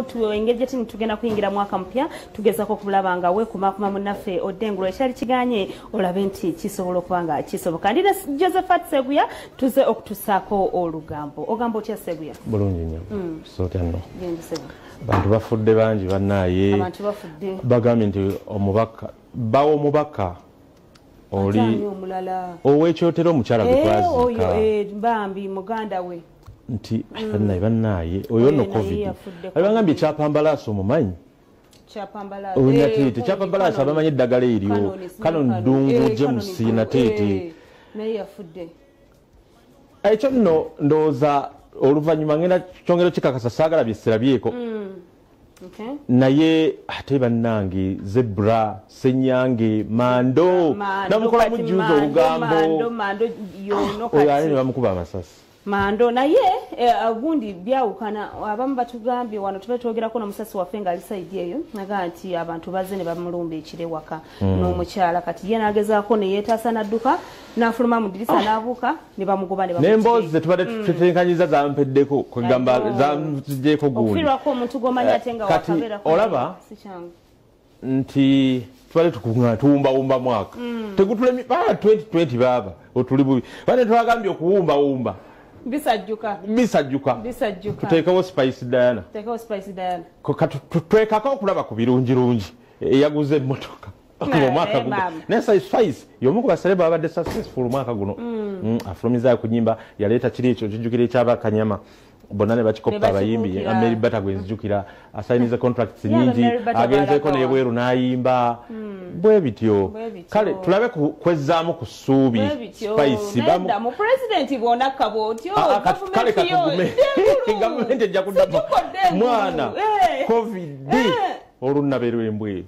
leero tuengedde tugenda kuyingira mwaka mpya tugezako kulaba nga weekumakuma munnaffe Oddengulo ekyali kiganye olabe nti kisobola okuba nga kisoboka. Ndina Josephat Sseguya tuze okutusaako olugambo. Ogamba otya Sseguya? Bulungi nnyo. Sootya nno. Abantu bafudde bangi bannaaye. Abantu bafudde. Bagambye nti bawo omubaka oli ow'ekyotero omukyala gwe twazika. Bambi muganda we. Nti bannaaye oyo nno covid. Abangambye ekyapambalaasi omumanyi. Ekyapambalaasi abamanyi eddagala eryo. Kano ddungu James Nateete. Naye yafudde. Ekyo nno ndowooza oluvannyuma ngenda kyongero kikakasa saagala bye sirabyeko. Naye ate bannange Zebra, Senyange, Mando namukola mujjuza Olugambo. Oyo ali ne bamukuba amasasi. Mando naye agundi byawukana abamu batugambye wano tube twogerako n'omusasi waffe nga ali saidi eyo naga nti abantu bazze ne bamulumba ekire waka n'omukyala kati ye nagezaako ne yeetaasa n'adduka n'afuluma mu ddirisa n'abuuka ne bamugoba ne n'emboozi ze tubadde tuteekanyiza zampeddeko kwegamba zamuziggyeko gundi okufirwako omuntu g'omanyi ate nga wakabeerako olaba nti tubadde tuwumbawumba mwaka tegutulemi 2020 baaba otuli bubi bane twagambye okuwumbawumba bisajjuka tuteekawo Spice Diana twekako okulaba ku birungirungi eyaguze emmotoka omwaka guno naye Spice y'omu ku basereba babadde successful omwaka guno afulumizaayo ku nnyimba yaleeta kiri ekyo kijjukira ekyabakanyama bonna ne bakikoppa abayimbi Mary Bata gwenzijukira asayiniza contracts nyingi agenzeeko n'ebweru n'ayimba bwe bityo kale tulabe kwezzaamu ku ssuubi Spice mu president bwona kabotyo kale katugume gavumenti ejja kuddamu mwana covid olunnabeerwa embweru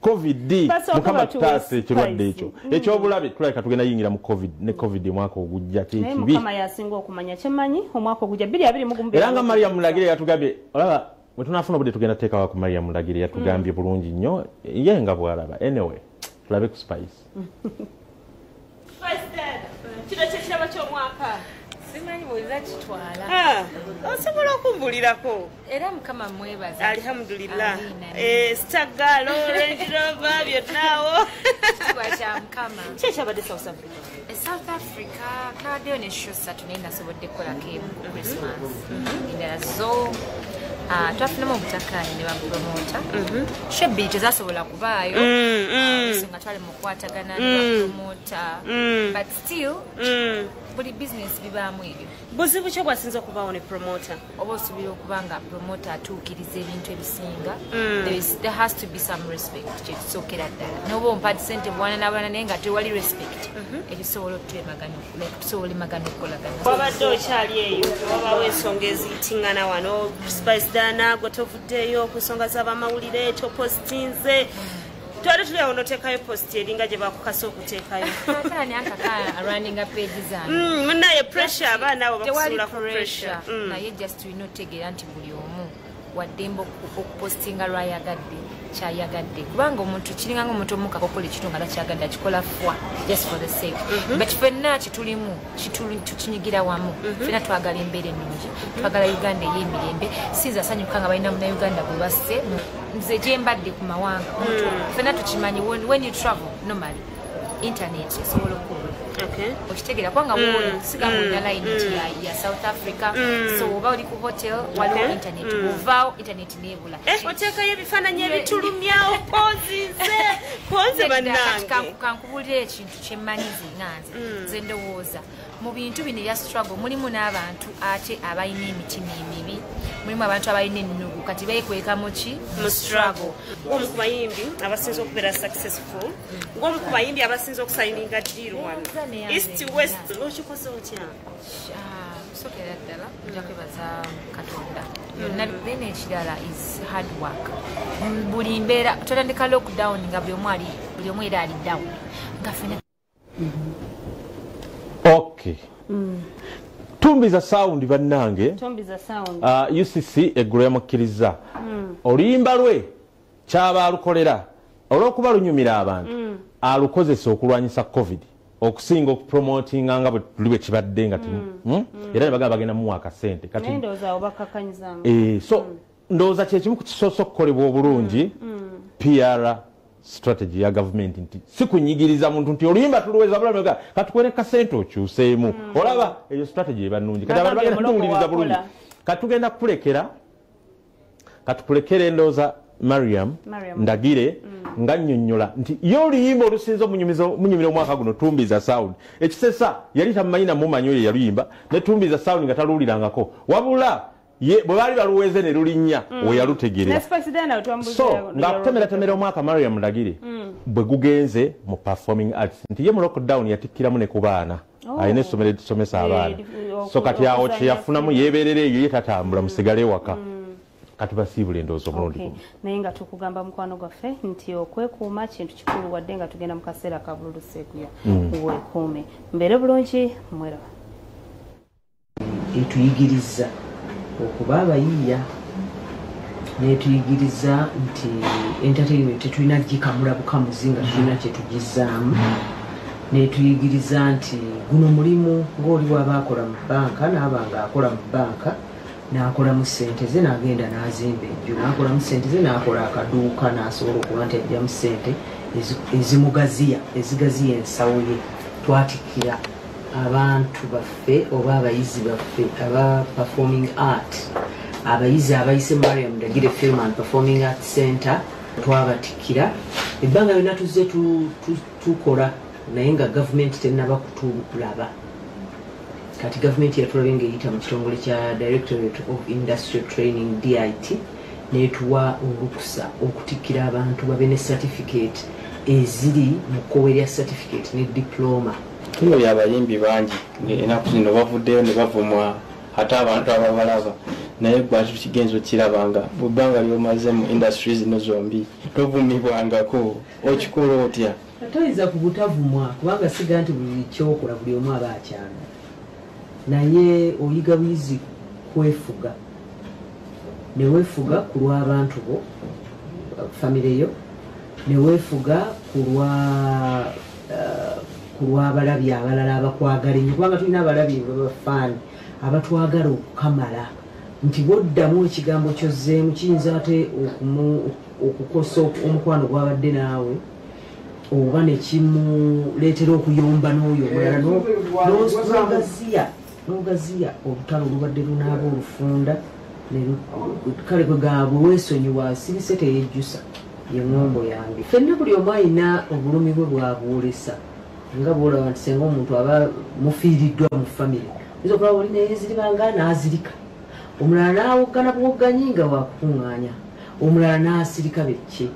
covid mukama tutaase ekirwadde ekyo ekyobulabe tulabika tugenda yingira mu covid ne covid omwaka ogujja kyekibi mukama yasinga okumanya kyemanyi omwaka ogujja 2022 era nga Maria Mulagire yatugambye olaba bwe tunaafuna budde tugenda teekawo ku Maria Mulagire yatugambye bulungi nnyo ye nga bwalaba anyway tulabe ku Spice kino kyekiraba ky'omwaka simanyi bweza kitwala osobola okumbulirako era mukama mwebaza alhamdulillah stagalo Range Rover byonnaawo kya mukama kyekyabadde South Africa kaddeyo ne show satu naye nasobodde kukolako emu ku Christmas endala zo twafunamu obutakkaanya ne bapromota show ebbiri tezasobola kubaayo nga twali mu kukwatagana ne bapromota but still buli business bibaamu ebyo buzibu kyo bwasinza okubaawo ne promoter oba osuubira okuba nga promoter atuukiriza ebintu ebisinga there has to be some respect kyekisookera ddala n'oba ompadi sente bwana n'abalala naye nga tewali respect ebisobola tusobola emagana okukolagana wabadde okyali eyo wabaawo ensonga eziyitiŋŋana wano Spice Diana gwe tovuddeyo ku nsonga z'abamawulire topositinze twali tuli awo noteekayo posti eringa gye bakukasa okuteekayo running page zange munaye pressure abaana abo bakusuula ku pressure naye just tulina otegeera nti buli omu waddemba okupostinga lwayagadde kyayagadde kubanga omuntu kiringa ng'omuntu omukka kokola ekitu nga takyagadde akikola fwa just for the sake but ffenna kitulimu tukinyigira wamu ffenna twagala embeera ennungi twagala Uganda ey'emirembe sinza asanyuka nga balina munauganda gwe basse nze gye mbadde ku mawanga ffenna tukimanyi when you travel normally internet esobola okubula okitegeera kubanga wola siga mulina line ya South Africa so oba oli ku hotel waliwo internet ovaawo internet neebula oteekayo ebifaananyi ebitulumyawo konze bannange kankubulira ekintu kyemmanyize nganze nze ndowooza mu bintu bino ebya struggle mulimu n'abantu ate abalina emitima emibi mulimu abantu abalina ennugu kati beekweka muki mu struggle ng'omu ku bayimbi abasinza okubeera successful ng'omu ku bayimbi abasinza okusayininga deal wano east west okikoze otya sookera ddala ojja kwebaza Katonda yonna bene ekirala is hard work buli mbeera totandika lockdown nga buli omu era ali down nga fena okay tumbiza sound bannange UCC eggulu yamukkiriza oluyimba lwe kyaba alukolera olw'okuba lunyumira abantu alukozesa okulwanyisa covid okusinga okupromotinga nga bwe kibadde nga era ne bagamba bagenda muwa akasente kati so ndoza kyekimu kukisoso okukolebwa obulungi PR strategy ya government nti sikunyigiriza muntu nti oluyimba tuluweza bulaga katukwere kasente okyuseemu olaba eyo strategy eba nnungi kati abantu bagenda tuwuliriza bulungi katugenda katukulekere ndoza Mariam Ndagire nga nnyonnyola nti yo oluyimba olusinza omunyumira omwaka guno Tumbiza Sound ekisesa yali tamanyi namumanyi oyo yaluyimba ne Tumbiza Sound nga taluwulirangako wabula bwe bali baluweze ne lulinnya we yalutegerera so ng'akutemeratemera omwaka Mariam Ndagire bwe gugenze mu performing arts nti ye mu lockdown yatikkiramu ne ku baana ayina essomero erisomesa abaana so kati awo kyeyafunamu yeeberera eyo ye tatambula musigale waka kati basiibula endowooza omulundi naye nga tukugamba mukwano gwaffe nti okwekuuma kintu kikulu wadde nga tugenda mu kaseera ka bululu Sseguya weekuume mbeere bulungi mweraba etuyigiriza okuba abayiiya netuyigiriza nti entertainment tetulina gikamula bukamuzi nga tulina kyetugizaamu netuyigiriza nti guno mulimu ng'oli waba akola mu bbanka naaba nga akola mu bbanka n'akola mu ssente ze n'agenda n'azimba enju n'akola mu ssente ze n'akola akaduuka n'asobola okuba nti ajja mu ssente ezigaziya ensawo ye twatikkira abantu baffe oba abayizi baffe aba performing art abayizi abayise Mariam Ndagire Film and Performing Arts Center twabatikkira ebbanga lyonna tuzze tukola naye nga gavumenti tennaba kutulaba kati gavumenti yatulabye ng'eyita mu kitongole kya Directorate of Industrial Training DIT netuwa olukusa okutikkira abantu babe ne certificate eziri mu kkowe lya certificate ne diploma tuno yabayimbi bangi enaku zino bavuddeyo ne bavumwa ate abantu ababalaba naye gwati tukigenza okirabanga bubbanga lyomaze mu industry zino zombi tovumibwangako okikola otya toyinza kubutavumwa kubanga siga nti buli kyokola buli omu aba akyanga naye oyiga buyizi kwefuga neweefuga ku lw'abantu bo famire yo neweefuga ku lw'abalabi abalala abakwagala ennyo kubanga tulina abalabi babafaani abatwagala okukamala nti bwoddamu ekigambo kyozzeemu kiyinza ate okukosa omukwano gwabadde naawe oba nekimuleetera okuyomba n'oyo omulala n'ogaziya olutalo olubadde lunaaba olufunda kale kwe gaabwe weesonyiwa sirise teyejjusa yeŋŋombo yange ffenna buli omu ayina obulumi bwe bwabuolesa nga bwolaba nti senga omuntu aba mufiiriddwa mu famire oyinza okulaba olina eziribanga n'azirika omulala n'awoggana bwogganyi nga wakukuŋŋaanya omulala n'asirika bekke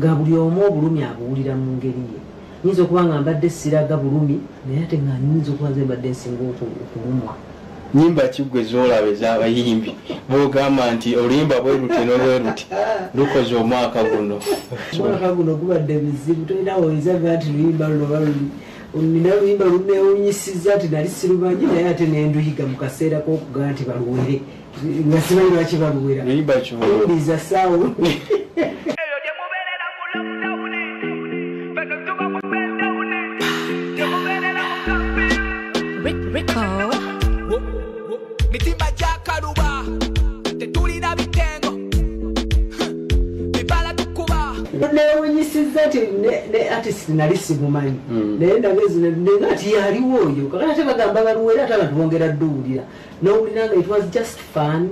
ga buli omu obulumi abuwulira mu ngeri ye nyinza okuba nga mbadde siraga bulumi naye ate nga nyinza okuba nze mbadde nsinga okulumwa nyimba kiggwe zolaba ez'abayimbi bogamba nti oluyimba bwe luti nolwe luti lukoze omwaka guno gubadde bizibu tolina woyizaga nti luyimba luno baluli nina luyimba lunewunyisiza nti nali sirumanyi naye ate nenduyiga mu kaseera k'okugaa nti baluwere nga simanyi lwaki baluwera luyimba kiwuliza saawo mitimba gyakaluba tetulina bitengo bibala tukuba newunyisiza nti ne artist nali simumanyi naye nagati yaliwo oyo kakati ate bagamba baluwera ate abantu bongera dduwulira nowulira nga it was just fun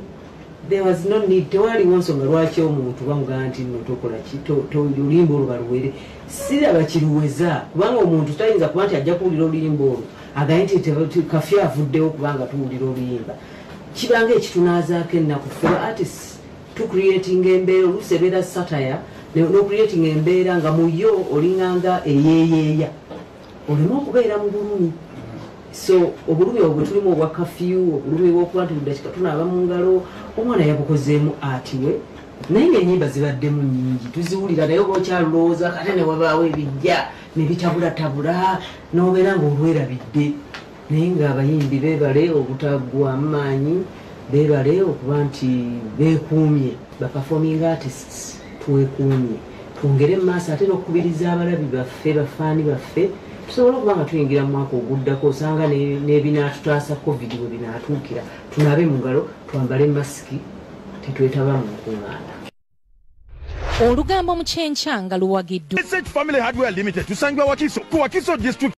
there was no need tewaliwo nsonga lwaki omuntu bamugaa nti no tokola ki oluyimba olwo baluwere siraba kiruweza kubanga omuntu tayinza kuba nti ajja kuwulira oluyimba olwo agaye nti kafye avuddewo kubanga tuwulira oluyimba kibanga ekitunaazaako ennaku feba artists tucreating embeera oluusi ebeera satire nocreating embeera nga muyo olinganga eyeeyeeya olema okubeera mu bulumi so obulumi obwo tulimu obwa kafyu obulumi bwokuba nti buddakika tunaaba mu ngalo omwana yabukozeemu atiwe naye ng'ennyimba zibaddemu nnyingi tuziwulira naye oba okyalulowooza kate ne wabaawo ebijja ne bitabulatabula n'obeera ng'olwerabidde naye ng'abayimbi beebale obutaggwamu maanyi beebale okuba nti beekuumye baperforming artists twekuumye twongere mu maaso ate n'okukubiriza abalabi baffe bafaani baffe tusobole okuba nga tuyingira mu mwaka oguddako osanga n'ebinaatutaasa covid bwe binaatuukira tunaabe mu ngalo twambale masiki tetwetaba mu nkungaana. Olugambo mu kyenkya nga luwagiddwa. Family Hardware Limited tusangibwa Wakiso ku Wakiso District